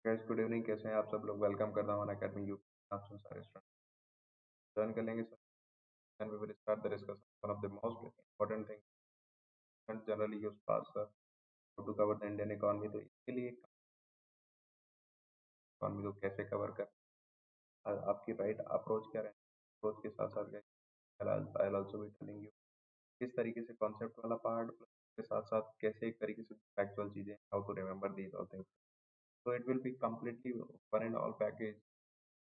Guys good evening, कैसे हैं आप सब लोग। वेलकम करता हूँ अनअकैडमी यू। आप सुन सारे स्टूडेंट ज्वाइन कर लेंगे sir. And we will start the discussion one of the most important thing generally use pass sir to cover the Indian economy. तो इसके लिए इकोनॉमी को कैसे कवर कर आपकी राइट अप्रोच क्या रहेगा। अप्रोच के साथ साथ I also be telling you किस तरीके से कॉन्सेप्ट वाला पार्ट के साथ साथ कैसे एक तरीके से फैक्चुअल चीजें how to remember these all things. तो it will be completely one and all package.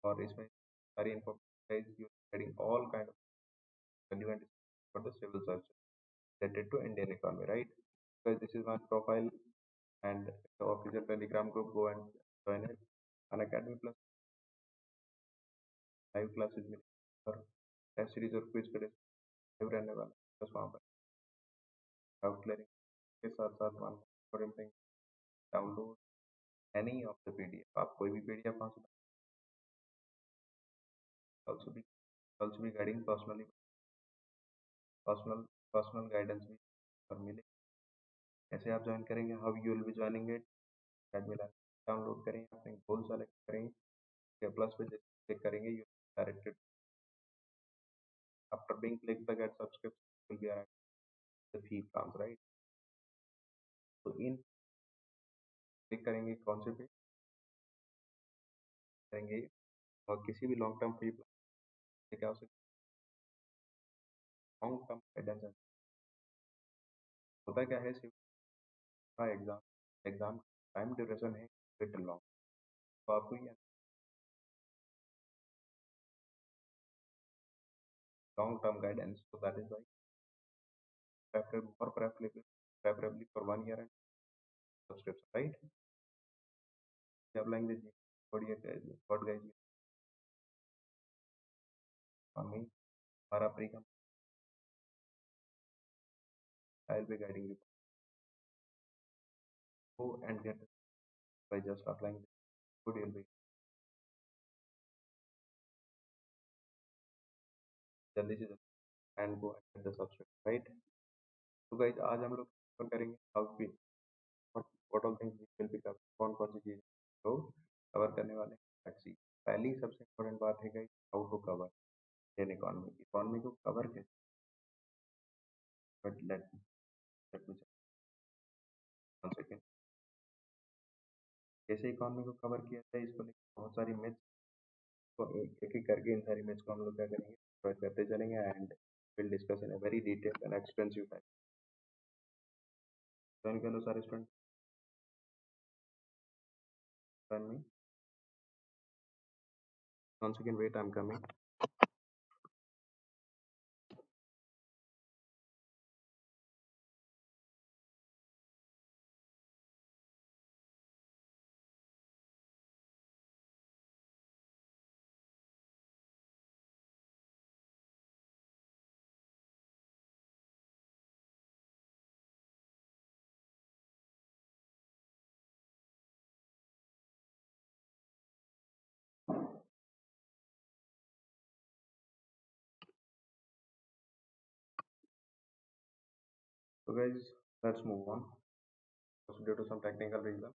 और इसमें सारी information you getting all kind of relevant for the civil service related to Indian economy, right? Because this is my profile and the official Telegram group. Go and join it. An Academy Plus live classes में और test series और quiz के live रहने वाला है। बस वहाँ पर डाउट क्लियरिंग के साथ साथ one important thing, download any of the PDF. आप कोई भी पीडीएफ वहाँ से ऑल्सो भी गाइडिंग पर्सनल पर्सनल गाइडेंस भी और मिले। ऐसे आप ज्वाइन करेंगे, how you will be joining it. Admin download करेंगे, अपने गोल सेलेक्ट करेंगे, प्लस पे क्लिक करेंगे, you directed after being click the get subscription will be the fee plans, right. तो इन क्लिक करेंगे कौन से पे करेंगे और किसी भी लॉन्ग टर्म फ्री प्लान क्या हो सकता है। लॉन्ग टर्म गाइडेंस होता क्या है, सिर्फ का एग्जाम टाइम ड्यूरेशन है लिटिल लॉन्ग। तो आपको ये long term guidance, so that is why preferably for 1 year and subscription, right? आप लाएंगे जी what guys on me हमारा प्री का I will be guiding you go and get by just applying the code you'll be जल्दी से जल्दी and go and get the subscription, right? तो guys आज हम लोग cover करेंगे how we what all things we will be cover कौन कौन सी चीजें तो कवर करने वाले हैं। Let's see। पहली सबसे इम्पोर्टेंट बात है guys how to cover Indian economy को कवर कैसे। But let me one second. कैसे इकोनॉमी को कवर किया जाए, इसको लेकर बहुत सारी myths को एक एक करके इन सारी myths को हम लोग क्या करेंगे cover करते चलेंगे and will discuss in a very detailed and expensive time. Join कर लो सारे student join me. One second wait, I am coming. So guys, let's move on. So due to some technical reason,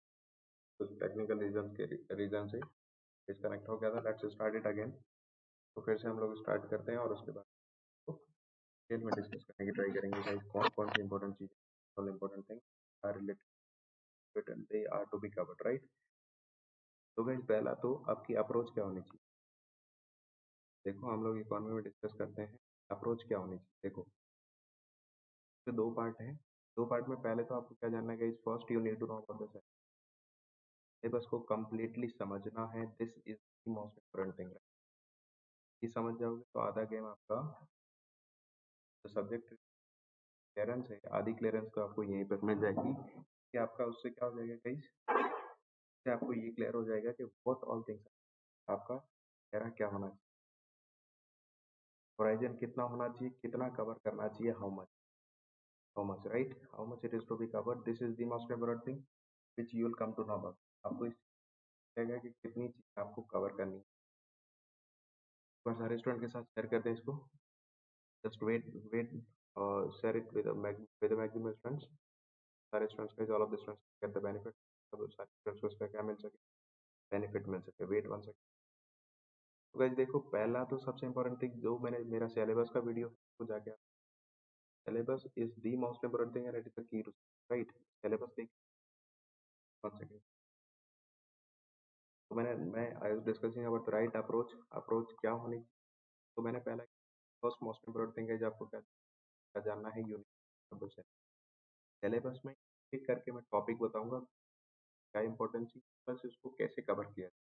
कुछ technical reason से disconnect हो गया था। Let's start it again. तो फिर से हम लोग स्टार्ट करते हैं और उसके बाद तो डिटेल में डिस्कस करने की ट्राई करेंगे गाइस कौन कौन सी इंपॉर्टेंट चीज़ all important thing are related and they are to be covered, right. तो गाइस पहला तो आपकी अप्रोच क्या होनी चाहिए। देखो हम लोग इकोनॉमी में डिस्कस करते हैं अप्रोच क्या होनी चाहिए। देखो तो दो पार्ट हैं। दो पार्ट में पहले तो आपको क्या जानना है guys, first you need to know about the syllabus को कंप्लीटली समझना है। This is the most important thing. ये समझ जाओगे तो आधा गेम आपका जो सब्जेक्ट क्लियरेंस है, आधी क्लियरेंस तो आपको यहीं पर मिल जाएगी कि आपका उससे क्या हो जाएगा गाइस, इससे आपको ये क्लियर हो जाएगा कि व्हाट ऑल थिंग्स आपका चेहरा क्या होना चाहिए, होराइजन कितना होना चाहिए, कितना कवर करना चाहिए, how much right, how much it is to be covered. This is the most important thing which you will come to know about. आपको इस जाएगा कि कितनी चीज़ आपको कवर करनी है। एक बार सारे स्टूडेंट के साथ शेयर करते हैं इसको। Just wait share it with maximum students. सारे स्टूडेंट्स का all of the students get the benefit. सब सारे स्टूडेंट्स को इसका क्या मिल सके। बेनिफिट मिल सके, वेट बन सके। तो गाइस देखो, पहला तो सबसे इंपॉर्टेंट थिंग जो मैंने मेरा सिलेबस का वीडियो को जाके, syllabus is the most important thing and it is the key to, right. Syllabus देख, 1 सेकंड। तो मैं I was discussing about the right approach, approach क्या होनी। तो मैंने पहला, फर्स्ट मोस्ट इंपॉर्टेंट थिंग है जो आपको क्या क्या जानना है, यूनिक सिलेबस में एक करके मैं टॉपिक बताऊंगा, क्या इंपॉर्टेंस है, बस इसको कैसे कवर किया जाए।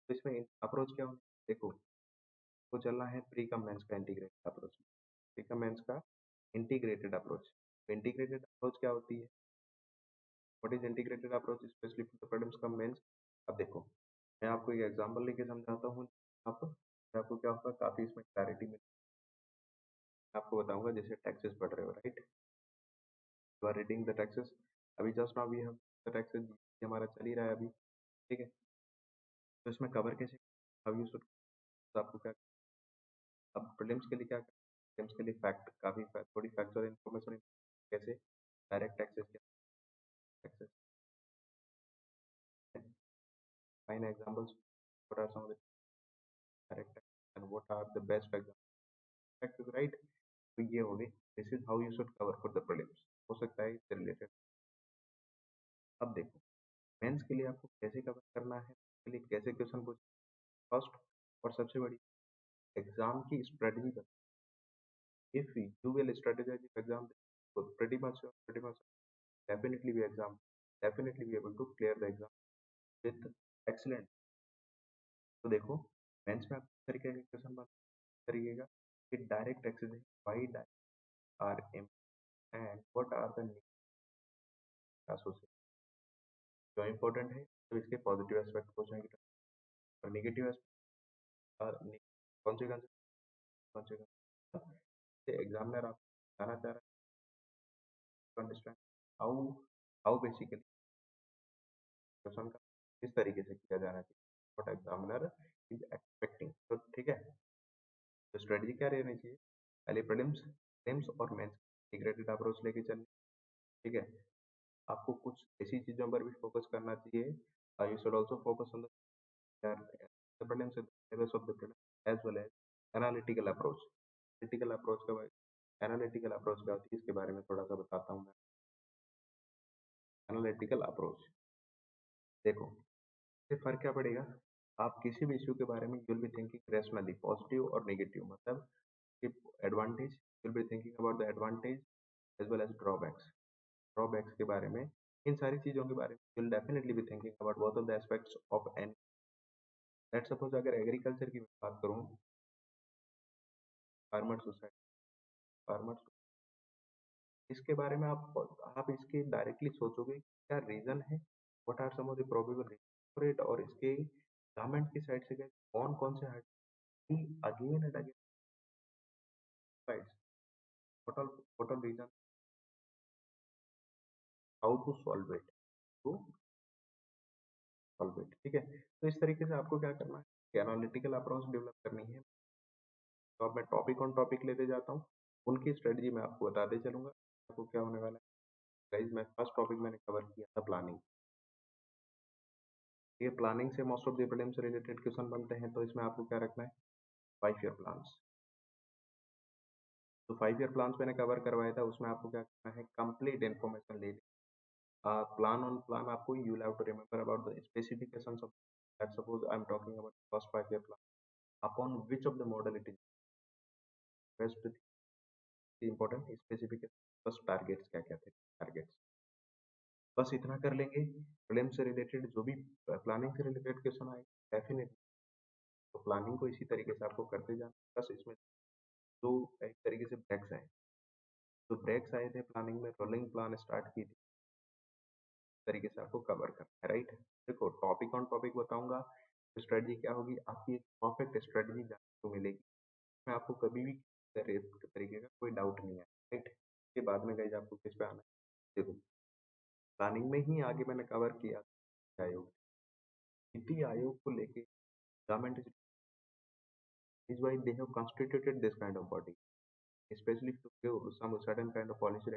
तो इसमें अप्रोच क्या होना, देखो, तो चलना है प्री कम मेंस का integrated approach. Pre cum mains का इंटीग्रेटेड अप्रोच। इंटीग्रेटेड अप्रोच क्या होती है, what is integrated approach specially for the problems cum mains. अब देखो, मैं आपको एक एग्जांपल लेके समझाता हूँ, आपको क्या होगा, काफी इसमें क्लैरिटी मिल, आपको बताऊंगा। जैसे टैक्सेस पढ़ रहे हो, right, you are reading the taxes, अभी just now we have the taxes, हमारा चल ही रहा है अभी, ठीक है। तो इसमें कवर कैसे, हाउ यू शुड, आपको क्या, अब प्रीलिम्स के लिए क्या, प्रीलिम्स के लिए फैक्ट काफी थोड़ी फैक्चुअल इन्फॉर्मेशन, कैसे डायरेक्ट टैक्सेस, क्या taxes, fine examples, what are some of the direct tax and what are the best examples, right. तो ये हो गई, this is how you should cover for the prelims, हो सकता है इससे रिलेटेड। अब देखो, मेंस के लिए आपको कैसे कवर करना है, उसके लिए कैसे क्वेश्चन पूछ, फर्स्ट और सबसे बड़ी, एग्जाम की strategy. If you will strategize exam, तो pretty much definitely be exam, definitely be able to clear the exam with excellent। तो देखो, मेंस में आप किस तरीके के क्वेश्चन बन करिएगा कि direct access, why are them and what are the associate, जो इंपॉर्टेंट है तो इसके पॉजिटिव एस्पेक्ट हो जाएंगे, और negative aspect consequence, consequence examiner आप बताना चाह रहा है, understand how, how basically question का किस तरीके से किया जाना चाहिए, व्हाट एग्जामिनर इज एक्सपेक्टिंग। तो ठीक है, तो स्ट्रेटजी क्या रहनी चाहिए, पहले प्रीलिम्स, प्रीलिम्स और मेंस इंटीग्रेटेड अप्रोच लेके चलनी, ठीक है। आपको कुछ ऐसी चीजों पर भी फोकस करना चाहिए, you should also focus on the prelims syllabus of the prelims as well as analytical approach. Analytical approach का, एनालिटिकल अप्रोच क्या होती है इसके बारे में थोड़ा सा बताता हूँ मैं। एनालिटिकल अप्रोच, देखो, इससे फर्क क्या पड़ेगा, आप किसी भी इश्यू के बारे में you will be thinking rationally, positive और नेगेटिव, मतलब कि advantage, you will be thinking about the advantage as well as drawbacks, drawbacks के बारे में, इन सारी चीजों के बारे में you will definitely be thinking about both of the aspects of an. Let's suppose अगर एग्रीकल्चर की बात करूं, फार्मर सोसाइटी, फार्मर, इसके बारे में आप इसके डायरेक्टली सोचोगे क्या रीजन है, what are some of the probable reason, और इसके गवर्नमेंट की साइड से कौन कौन से again and again sides, what all reason, how to solve it, to solve it, ठीक है। तो इस तरीके से आपको क्या करना है, एनालिटिकल अप्रोच डेवलप करनी है। तो अब मैं टॉपिक ऑन टॉपिक लेते जाता हूँ, उनकी स्ट्रेटजी मैं आपको बताते चलूंगा, आपको क्या होने वाला है। गाइस, मैं फर्स्ट टॉपिक मैंने कवर किया था प्लानिंग। ये प्लानिंग से मोस्ट ऑफ द प्रॉब्लम से रिलेटेड क्वेश्चन बनते हैं, तो इसमें आपको क्या रखना है, 5 ईयर प्लान्स। तो 5 ईयर प्लान्स मैंने कवर करवाया था, उसमें आपको क्या करना है, कंप्लीट इन्फॉर्मेशन ले, plan on plan आपको, you will have to remember about the specifications of that, suppose I am talking about first 5 year plan, upon which of the model it is best, the important specification, first targets क्या क्या थे, targets, बस इतना कर लेंगे। Prelim से related जो भी प्लानिंग से रिलेटेड क्वेश्चन आए, डेफिनेटली तो प्लानिंग को इसी तरीके से आपको करते जाना, बस इसमें जो एक तरीके से ब्रेक्स आए, तो ब्रेक्स आए थे प्लानिंग में, रोलिंग प्लान स्टार्ट की थी, तरीके से आपको कवर करना है, राइट। देखो, टॉपिक ऑन टॉपिक बताऊंगा, स्ट्रेटजी क्या होगी, आपकी एक परफेक्ट स्ट्रेटजी जानने को मिलेगी, मैं आपको कभी भी तरीके का कोई डाउट नहीं है, राइट। के बाद में गाइस आपको किस पे आना है, देखो, प्लानिंग में ही आगे मैंने कवर किया नीति आयोग, नीति आयोग को लेके government is why they have constituted this kind of body, specially to give some certain kind of policy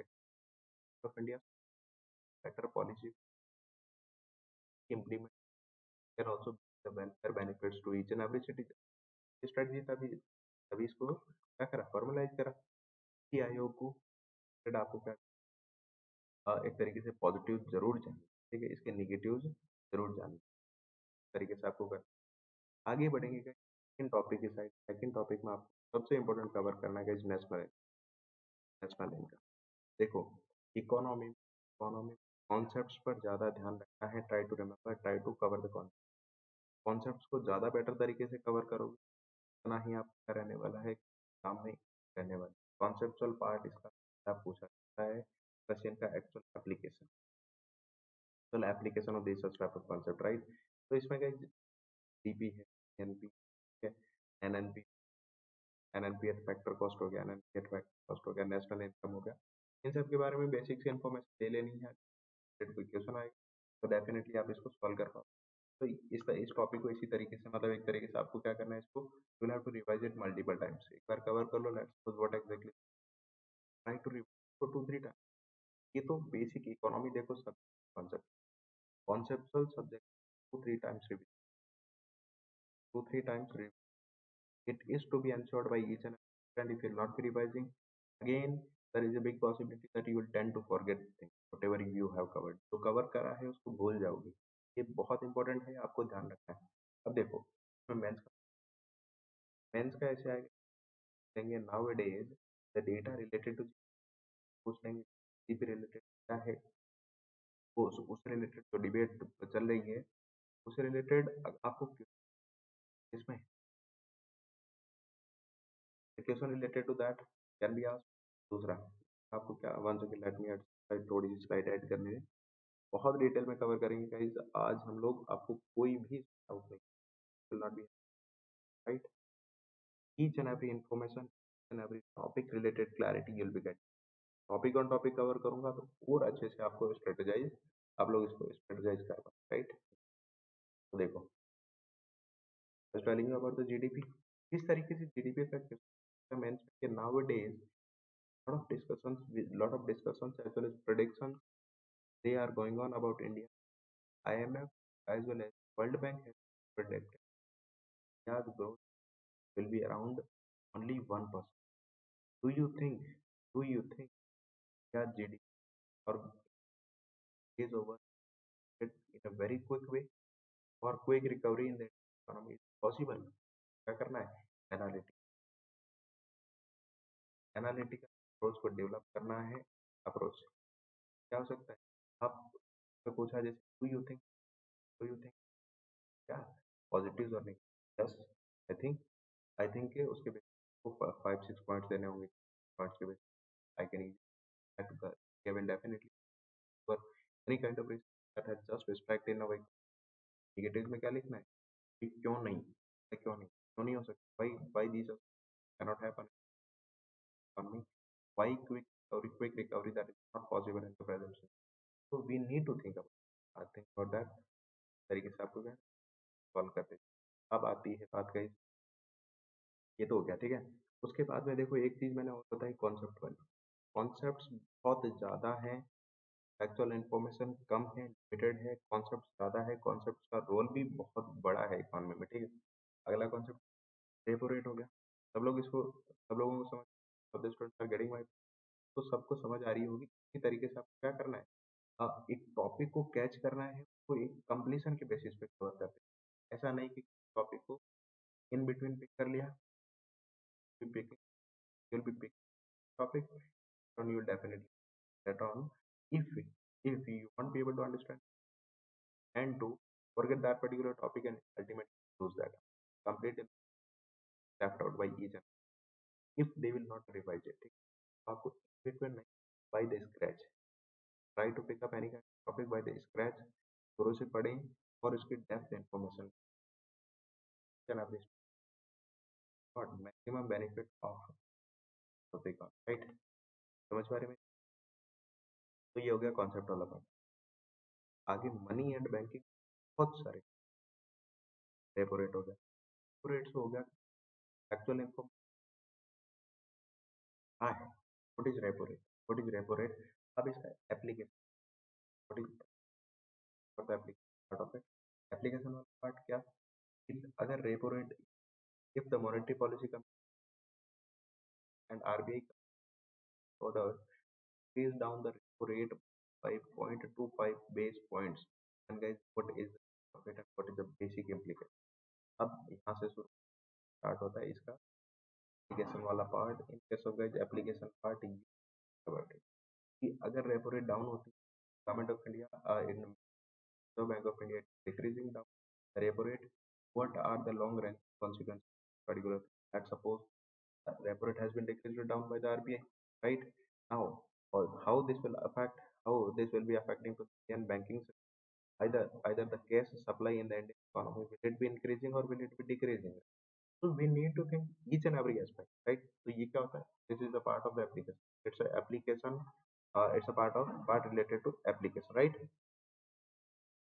of India, better policy implement can also the welfare benefits to each and every citizen. Strategy तभी तभी इसको क्या करा, formalise करा कि आयोग को फिर आपको क्या एक तरीके से पॉजिटिव जरूर जानिए, ठीक है, इसके नेगेटिव्स जरूर जानिए, इस तरीके से आपको कर आगे बढ़ेंगे। सेकंड टॉपिक की साइड, सेकंड टॉपिक में आपको सबसे इंपॉर्टेंट कवर करना है नेशनल नेशनल इनकम। देखो, इकोनॉमी इकोनॉमी कॉन्सेप्ट्स पर ज़्यादा ध्यान रखना है। Try to remember, try to cover the concepts को ज़्यादा बेटर तरीके से कवर करोगे, उतना ही आपका रहने वाला है काम में रहने वाला। कॉन्सेप्चुअल पार्ट इसका आप पूछा जाता है, क्वेश्चन का actual application of this type of concept, right. तो इसमें क्या डीपी है, एनपी है, NNP NNP eight factor cost हो गया, एनएनपी एट फैक्टर कॉस्ट हो गया, नेशनल इनकम हो गया। इन सब के बारे में बेसिक से इन्फॉर्मेशन ले लेनी है, कोई क्वेश्चन आएगा तो डेफिनेटली आप इसको सॉल्व कर पाओ। तो इस टॉपिक को इसी तरीके से, मतलब एक तरीके से आपको क्या करना है, इसको you will have to revise it multiple times. एक बार कवर कर लो, let's suppose what exactly, try to revise for 2-3 time. ये तो बेसिक इकोनॉमी देखो, सब concept conceptual subject 2-3 times revise, 2-3 times revise, it is to be ensured by each and every, and if you're not revising again, there is a big possibility that you will tend to forget things whatever you have covered। तो cover करा है उसको भूल जाओगे, ये बहुत important है, आपको ध्यान रखना है। अब देखो, मेंस का ऐसे आएगा, देंगे nowadays the data related to, पूछ लेंगे जीपी रिलेटेड क्या है, उस रिलेटेड जो डिबेट चल रही है उससे रिलेटेड आपको इसमें question related to that can be asked. दूसरा, आपको क्या one second, let me add थोड़ी सी स्लाइड ऐड करनी है, बहुत डिटेल में कवर करेंगे गाइस आज हम लोग। आपको कोई भी डाउट नहीं, will not be, right, each and every information and every topic related clarity will be get. Topic on topic cover करूंगा तो और अच्छे से आपको स्ट्रेटेजाइज, आप लोग इसको स्ट्रेटेजाइज कर पाए, राइट। तो देखो, टेलिंग अबाउट द जीडीपी, किस तरीके से जीडीपी का mention now a days lot of discussions as well as predictions they are going on about India. IMF as well as World Bank has predicted India's growth will be around only 1%. Do you think? Do you think India's GDP or is over it in a very quick way or quick recovery in the economy is possible? क्या करना है? Analytic analytical approach को develop करना है। Approach क्या हो सकता है? आप पूछा जैसे डू यू थिंक क्या पॉजिटिव और नेगेटिव, यस, आई थिंक के उसके बेस को 5-6 पॉइंट्स देने होंगे, पॉइंट्स के base I can given definitely for any kind of risk that has just respect in our negative में क्या लिखना है कि क्यों नहीं हो सकता, why these cannot happen on me, why quick recovery that is not possible in the present situation. So we need to think about that तरीके से आपको क्या सॉल्व करते हैं। अब आती है बात गई, ये तो हो गया, ठीक है। उसके बाद में देखो एक चीज मैंने और बताई, कॉन्सेप्ट वाली। कॉन्सेप्ट्स बहुत ज़्यादा हैं, एक्चुअल इन्फॉर्मेशन कम है, लिमिटेड है, कॉन्सेप्ट ज़्यादा है, कॉन्सेप्ट का रोल भी बहुत बड़ा है इकोनॉमी में, ठीक है। अगला कॉन्सेप्ट रेपो रेट हो गया। सब लोगों को समझ, सब स्टूडेंट्स आर गेटिंग माय, तो सबको समझ आ रही होगी इसी तरीके से आपको क्या करना है, एक टॉपिक को कैच करना है, वो एक कंप्लीशन के बेसिस पे कवर करते हैं। ऐसा नहीं कि टॉपिक को इन बिटवीन पिक कर लिया, you'll be picking topic and you will definitely get on if you won't be able to understand and to forget that particular topic and ultimately lose that completely left out by each and if they will not revise it, ठीक है? आपको between नहीं, by the scratch try to pick up any kind of topic by the scratch, शुरू से पढ़ें और उसकी depth information can have got maximum benefit of topic on, right। समझ पा रहे हैं? तो ये हो गया कॉन्सेप्ट वाला पार्ट। आगे मनी एंड बैंकिंग, बहुत सारे रेपो रेट हो गया, रेपो रेट हो गया, एक्चुअल इन्फॉर्म हाँ है, व्हाट इज रेपो रेट, अब इसका application, what is application of it, application वाला पार्ट क्या, अगर repo rate, if the monetary policy and RBI order increase down the repo rate by 0.25 base points. And guys, what is the profit and what is the basic implication? अब यहाँ से शुरू start होता है इसका application वाला part. In case of guys application part कि अगर रेपो रेट डाउन होती है, government of India in reserve bank of India decreasing down repo rate, what are the long run consequences particular, let's suppose repo rate has been decreased down by the RBI, right? Now, how this will affect, how this will be affecting to the Indian banking system? Either the cash supply in the Indian economy, will it be increasing or will it be decreasing? So we need to think each and every aspect, right? So ये क्या होता है? This is a part of the application. It's a application. It's a part related to application, right?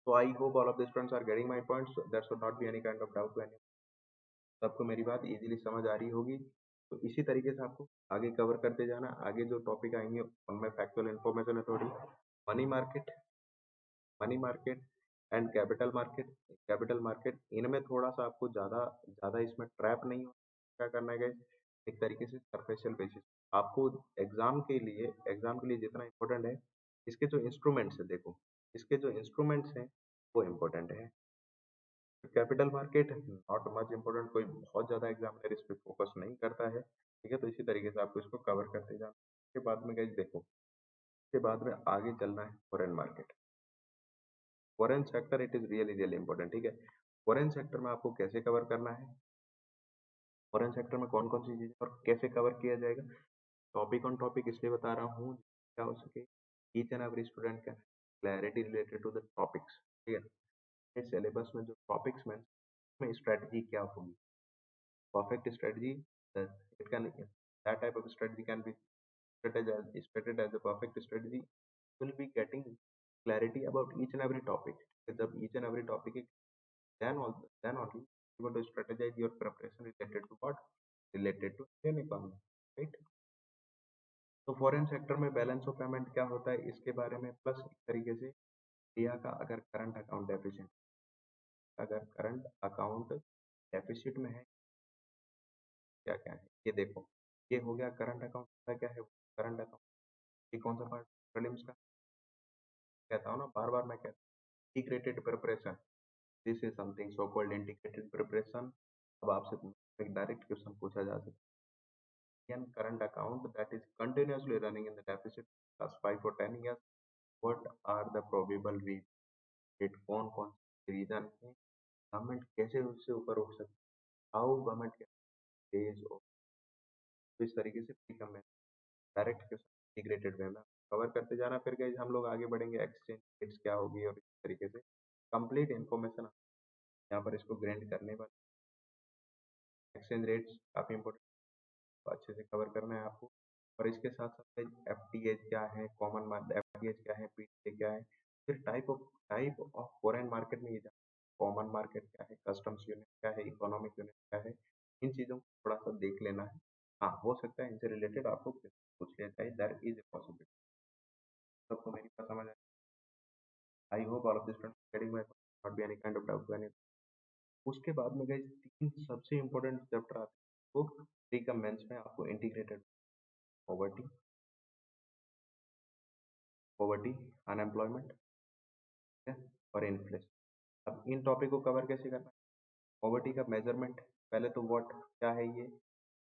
So I hope all of these friends are getting my points. So there should not be any kind of doubt to any, सबको मेरी बात easily समझ आ रही होगी। तो इसी तरीके से आपको आगे कवर करते जाना। आगे जो टॉपिक आएंगे उनमें फैक्चुअल इन्फॉर्मेशन है थोड़ी, money market, money market and capital market, इनमें थोड़ा सा आपको ज़्यादा ज़्यादा इसमें ट्रैप नहीं हो, क्या करना है गाइस, एक तरीके से सरफेशियल बेसिस आपको एग्जाम के लिए जितना इम्पोर्टेंट है, इसके जो इंस्ट्रूमेंट्स है, देखो इसके जो इंस्ट्रूमेंट्स हैं वो इम्पोर्टेंट है। Capital market not much important, कोई बहुत ज़्यादा एग्जामिनर इस पे फोकस नहीं करता है, ठीक है। तो इसी तरीके से आपको इसको कवर करते जाना। उसके बाद में गाइस देखो, उसके बाद में आगे चलना है foreign market, foreign sector, it is really really important, ठीक है। फॉरेन सेक्टर में आपको कैसे कवर करना है, फॉरेन सेक्टर में कौन कौन सी चीज़ें और कैसे कवर किया जाएगा, टॉपिक ऑन टॉपिक इसलिए बता रहा हूँ क्या हो सके each and every student can clarity related to the topics, ठीक है। सिलेबस में जो टॉपिक्स में स्ट्रेटजी क्या होगी, perfect strategy, that it can, that type of strategy can be stated as a perfect strategy, will be getting clarity about each and every topic. जब each and every topic है, then only you want to strategize your preparation related to what, related to Indian economy, right? तो foreign sector में balance of payment क्या होता है इसके बारे में, प्लस एक तरीके से इंडिया का अगर करंट अकाउंट डेफिसिट, अगर करंट अकाउंट डेफिसिट में है, क्या क्या है ये देखो। ये हो गया करंट अकाउंट का, क्या है करंट अकाउंट, ये कौन सा पार्ट, प्रीलिम्स का, कहता हूँ ना बार बार मैं कहता हूँ integrated preparation, this is something so called integrated preparation. अब आपसे एक डायरेक्ट क्वेश्चन पूछा जा सकता है, current account that is continuously running in the deficit last 5 or 10 years, what are the probable reasons, कौन कौन से रीजन है, गवर्नमेंट कैसे उससे ऊपर उठ सकती है, हाउ गवर्नमेंट कैन, तो इस तरीके से डायरेक्ट क्वेश्चन इंटीग्रेटेड वे में कवर करते जाना। फिर गाइस हम लोग आगे बढ़ेंगे, एक्सचेंज रेट्स क्या होगी और इस तरीके से कंप्लीट इन्फॉर्मेशन यहाँ पर इसको ग्रैंड करने पर, एक्सचेंज रेट्स काफ़ी इंपॉर्टेंट, तो अच्छे से कवर करना है आपको। और इसके साथ साथ एफ टी एच क्या है, कॉमन एफ टी एच क्या है, पी टी ए क्या है, फिर टाइप ऑफ फॉरेन मार्केट में ये कॉमन मार्केट क्या है, कस्टम्स यूनिट क्या है, इकोनॉमिक यूनिट क्या है, इन चीज़ों को थोड़ा सा देख लेना है। हाँ, हो सकता है इनसे रिलेटेड आपको पूछ लिया जाए, देयर इज ए पॉसिबिलिटी। सबको मेरी बात समझ I hope all of this friends getting my not be any kind of doubt any. उसके बाद में गाइस तीन सबसे इंपॉर्टेंट चैप्टर आते हैं, वो प्री कम मेंस में आपको इंटीग्रेटेड पॉवर्टी, पॉवर्टी, अनएम्प्लॉयमेंट है और इन्फ्लेशन। अब इन टॉपिक को कवर कैसे करना है, पॉवर्टी का मेजरमेंट, पहले तो व्हाट क्या है ये,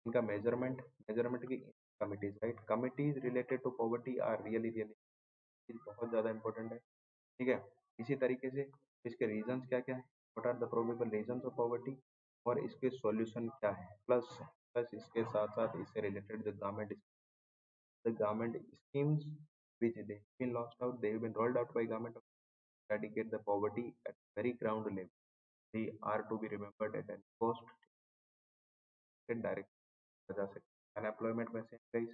इनका मेजरमेंट, मेजरमेंट की committees, right, committees related to poverty are really really बहुत ज़्यादा इंपॉर्टेंट है, ठीक है। इसी तरीके से इसके रीजंस क्या क्या है, what are the probable reasons of poverty, और इसके सॉल्यूशन क्या है, प्लस प्लस इसके साथ साथ इससे related the government schemes which they have been launched out, they have been rolled out by government to eradicate the poverty at very ground level, they are to be remembered at any cost and direct जा सकते। Unemployment में से guys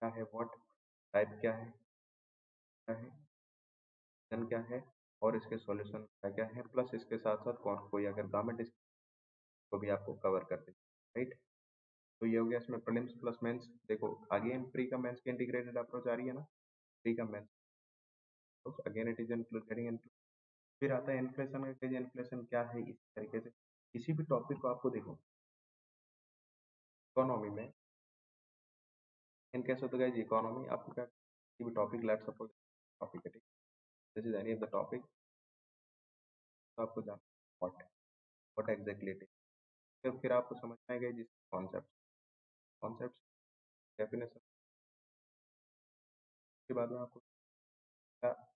क्या है, what type क्या है, reason क्या है, और इसके सॉल्यूशन क्या क्या है, प्लस इसके साथ साथ कौन कोई अगर गवर्नमेंट को भी आपको कवर कर दे, राइट। तो ये हो गया इसमें प्रीलिम्स प्लस मेंस। देखो अगेन प्री का मेंस की इंटीग्रेटेड अप्रोच आ रही है ना, प्री का mains again it is including फिर आता है इन्फ्लेशन का केस। इन्फ्लेशन क्या है? इस तरीके से किसी भी टॉपिक को आपको देखो इकोनॉमी में, इन केस होता है इकोनॉमी आपको क्या, किसी भी टॉपिक, लेट सपोज टॉपिक है, ठीक, this is any of the topic, तो आपको जाना व्हाट एग्जैक्टली इट इज। फिर आपको समझ में आएगा जिस कॉन्सेप्ट, कॉन्सेप्ट डेफिनेशन के बाद में आपको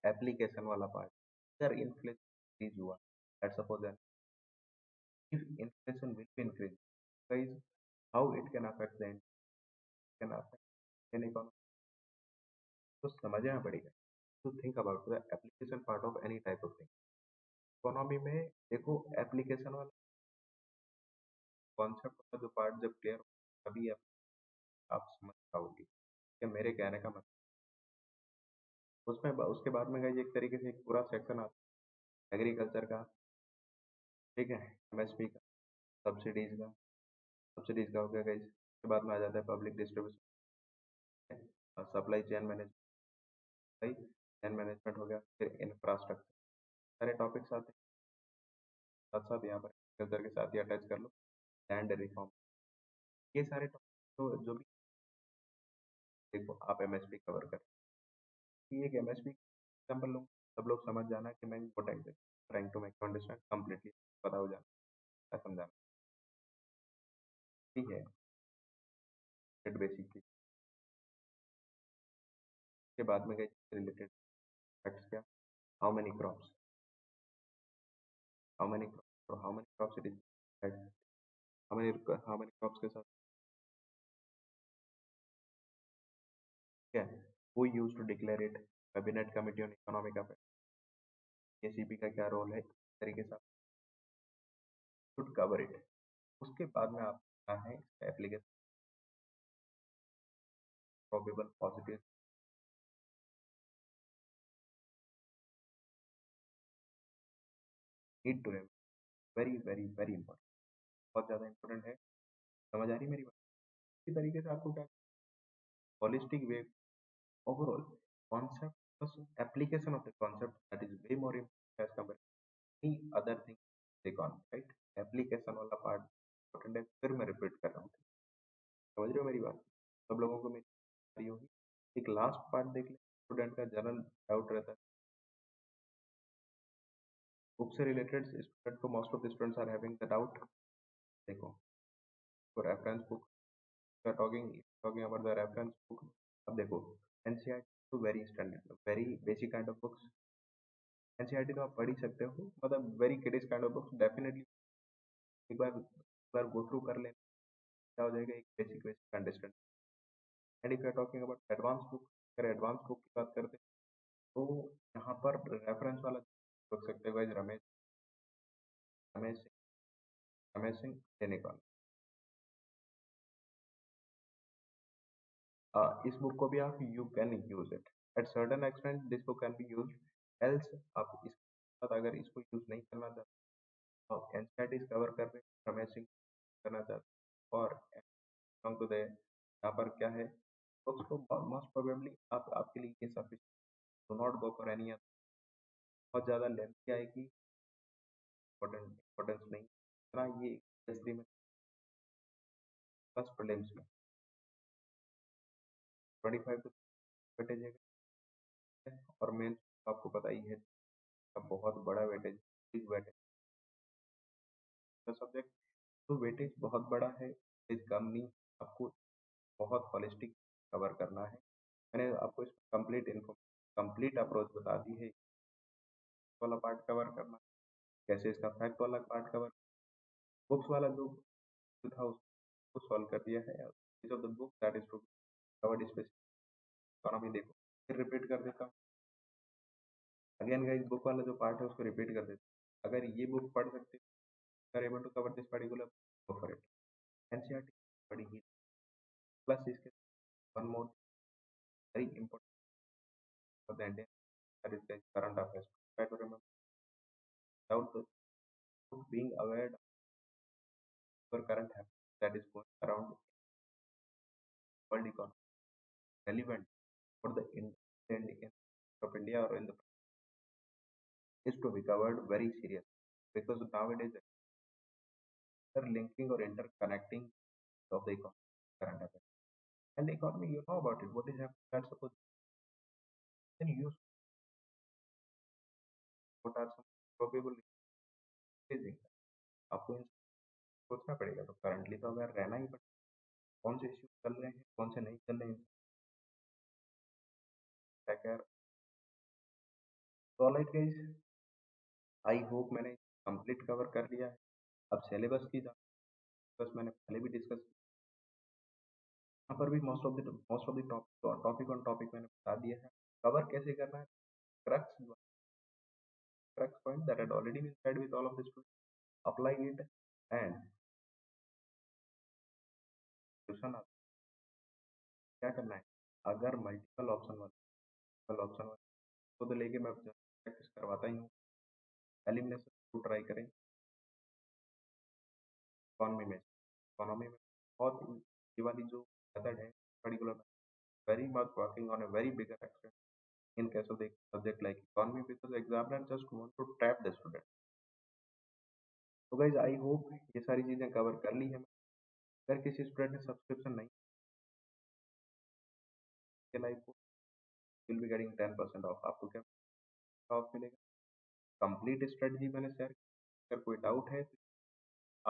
एप्लीकेशन वाला पार्ट। अगर इन्फ्लेशन इंक्रीज हुआ, let suppose if inflation will be increased, guys, how it can affect the can affect an economy, तो समझना पड़ेगा। to think about the application part of any type of thing। Economy में देखो application वाला concept का जो part जब clear हो तभी आप समझ पाओगे कि मेरे कहने का मतलब। उसमें उसके बाद में guys एक तरीके से एक पूरा सेक्शन आता है एग्रीकल्चर का, ठीक है, एमएसपी का, सब्सिडीज का, सब्सिडीज का हो गया गाइस। उसके बाद में आ जाता है public distribution, supply chain management, chain management हो गया, फिर इंफ्रास्ट्रक्चर, सारे टॉपिक्स आते हैं। साथ साथ यहाँ पर एग्रीकल्चर के साथ ही अटैच कर लो लैंड रिफॉर्म, ये सारे टॉपिक तो जो भी देखो आप एमएसपी कवर कर, ये एक एमएसपी एग्जाम्पल लो, सब लोग समझ जाना कि मैं what exactly trying to make understand completely, पता हो जाना, क्या समझाना, ठीक है, बेसिकली। के बाद में गए रिलेटेड फैक्ट्स क्या, how many crops, how many crops, how many crops it is, how many crops के साथ क्या है, who used to declare it, cabinet committee on economic affairs, ACP का क्या रोल है, इस तरीके से शुड कवर इट। उसके बाद में आप है application, probable positive, need to very very very important, बहुत ज़्यादा इंपॉर्टेंट है। समझ आ रही मेरी बात? इसी तरीके से आपको क्या holistic way overall concept plus application of the concept, that is way more important as compared to any other thing they concept, right? Application वाला पार्ट इंपॉर्टेंट है, फिर मैं रिपीट कर रहा हूँ, समझ रहे हो मेरी बात? सब लोगों को मेरी आ रही होगी। एक लास्ट पार्ट देख ले, स्टूडेंट का जनरल डाउट रहता है बुक से रिलेटेड, स्टूडेंट को most of the students are having the doubt. देखो for reference book, talking talking about the reference book, अब देखो एनसीईआरटी तो very standard very basic kind of books, NCERT तो आप पढ़ ही सकते हो, मतलब very kiddish kind of books, definitely एक बार गो थ्रू कर लेना, क्या हो जाएगा, एक basic basic understand. And if you are talking about advance book, अगर एडवांस बुक की बात करते हैं तो यहाँ पर रेफरेंस वाला रख सकते हो guys, रमेश रमेश रमेश सिंह टेनेकॉन, इस बुक को भी आप you can use it at certain extent, this book can be use, else आप इसके साथ अगर इसको यूज नहीं करना चाहते, आप एनसीईआरटी कवर कर रहे हैं, रमेश सिंह करना चाहते और टू दे, यहाँ पर क्या है, बुक्स को मोस्ट प्रोबेबली आप आपके लिए ये sufficient, do not go for any other, बहुत ज़्यादा लेंथ आएगी, इम्पोर्टेंस नहीं इतना, ये एसडी में प्लस प्रीलिम्स में 25 टू वेटेज है, और मेंस आपको पता ही है का बहुत बड़ा वेटेज, बिग वेटेज का सब्जेक्ट, तो वेटेज बहुत बड़ा है, वेटेज कम नहीं, आपको बहुत होलिस्टिक कवर करना है। मैंने आपको इस कंप्लीट इन्फो कंप्लीट अप्रोच बता दी है, वाला पार्ट कवर करना, कैसे इसका फैक्ट वाला पार्ट कवर, बुक्स वाला जो था उसको सॉल्व कर दिया है, each of the book that is to covered specific economy. देखो फिर रिपीट कर देता हूँ अगेन गाइस, बुक वाला जो पार्ट है उसको रिपीट कर देता हूँ। अगर ये बुक पढ़ सकते हैं, able to cover this particular, go for it, NCERT पढ़ी ही, प्लस इसके one more very important for the Indian, that is the current affairs, try to remember without the book being aware of your current happenings that is going around world economy, relevant for the Indian of India or in the is to be covered very serious because nowadays interlinking or interconnecting of the economy current affairs. And the economy, you know about it. What is happening? Let's suppose then you what are some probable increasing. आपको इन सोचना पड़ेगा तो currently तो अगर रहना ही पड़ेगा कौन से इश्यू चल रहे हैं कौन से नहीं चल रहे हैं क्या तो ऑलराइट गाइस आई होप मैंने कंप्लीट कवर कर लिया है अब सिलेबस की बस मैंने पहले भी डिस्कस किया यहाँ पर भी most of the topic on topic मैंने बता दिया है कवर कैसे करना है crux crux point that had already been said with all of this applying it and solution क्या करना है अगर मल्टीपल ऑप्शन को तो लेके मैं प्रैक्टिस करवाता ही हूँ एलिमिनेशन को ट्राई करें इकोनॉमी में बहुत ये वाली जो मेथड है particular very much working on a very bigger extent in case of the subject like economy because the examiner just want to trap the student. तो guys आई होप ये सारी चीजें कवर कर ली है अगर किसी स्टूडेंट ने सब्सक्रिप्शन नहीं किया लाइव को विल बी गेटिंग 10% ऑफ आपको क्या ऑफ मिलेगा कंप्लीट स्ट्रेटजी मैंने शेयर अगर कोई डाउट है तो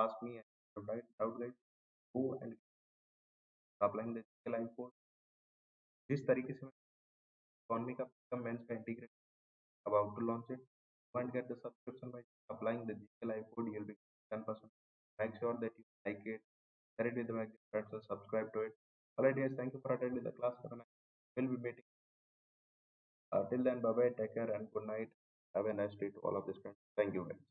ask me doubt guys go and applying the live course जिस तरीके से इकोनॉमी का मेंस का integrate about to launch it. Go and get the subscription by applying the GK Live code. You'll be 10%. Make sure that you like it, share it with the friends, and subscribe to it. Alright, guys, thank you for attending the class. We'll be meeting. Till then, bye bye, take care, and good night. Have a nice day to all of this friends. Thank you, guys.